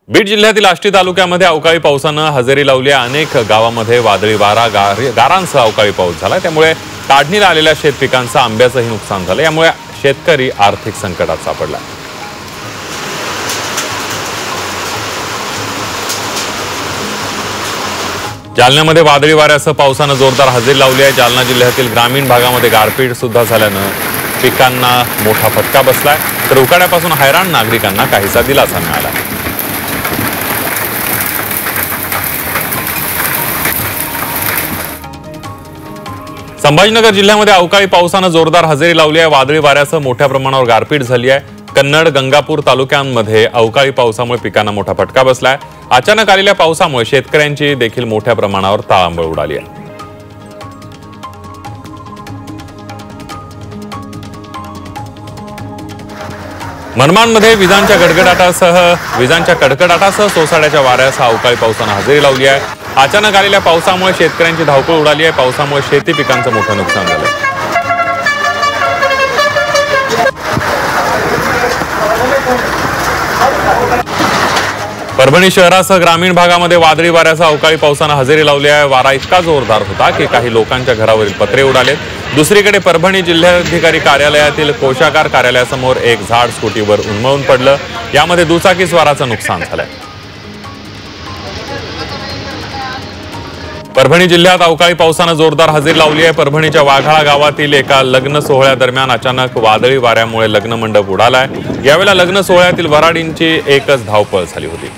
बीड जिल्ह्यातील आष्टी तालुक्यामध्ये अवकाळी पावसानं हजेरी लावली आहे। अनेक गावांमध्ये वादळी वारा गारांसह अवकाळी पाऊस झाला। त्यामुळे काढणीला आलेल्या शेत पिकांचं आंब्याचंही नुकसान झालं। यामुळे शेतकरी आर्थिक संकटात सापडला। जालन्यामध्ये वादळी वाऱ्यासह पावसानं जोरदार हजेरी लावली आहे। जालना जिल्ह्यातील ग्रामीण भागामध्ये गारपीट सुद्धा झाल्यानं पिकांना मोठा फटका बसलाय, तर उकाड्यापासून हैराण नागरिकांना काहीसा दिलासा मिळाला। संभाजीनगर जिल्ह्यामध्ये अवकाळी पावसानं जोरदार हजेरी लावली आहे। वादळी वाऱ्यासह मोठ्या प्रमाणावर गारपीट झाली आहे। कन्नड, गंगापूर तालुक्यांमध्ये अवकाळी पावसामुळे पिकांना मोठा फटका बसलाय। अचानक आलेल्या पावसामुळे शेतकऱ्यांची देखील मोठ्या प्रमाणावर ताळंबळ उडाली आहे। मनमाडमध्ये विजांच्या कडकडाटासह सोसाट्याच्या वाऱ्यासह अवकाळी पावसानं हजेरी लावली आहे। अचानक आलेल्या पावसामुळे शेतकऱ्यांची धावपळ उडाली आहे। पावसामुळे शेती पिकांचं मोठं नुकसान झालं। परभणी शहरासह ग्रामीण भागामध्ये वादळी वाऱ्यासह अवकाळी पावसानं हजेरी लावली आहे। वारा इतका जोरदार होता की काही लोकांच्या घरावरील पत्रे उडालेत। दुसरीकडे परभणी जिल्हाधिकारी कार्यालयातील कोशागार कार्यालयासमोर एक झाड स्कूटीवर उन्मळून पडलं। यामध्ये दुचाकीस्वाराचं नुकसान झालंय। परभणी जिल्ह्यात अवकाळी पावसानं जोरदार हजेरी लावली आहे। परभणीच्या वाघाळा गावातील एका लग्न सोहळ्यादरम्यान अचानक वादळी वाऱ्यामुळे लग्न मंडप उडालाय। यावेळेला लग्न सोहळ्यातील वऱ्हाडींची एकच धावपळ झाली होती।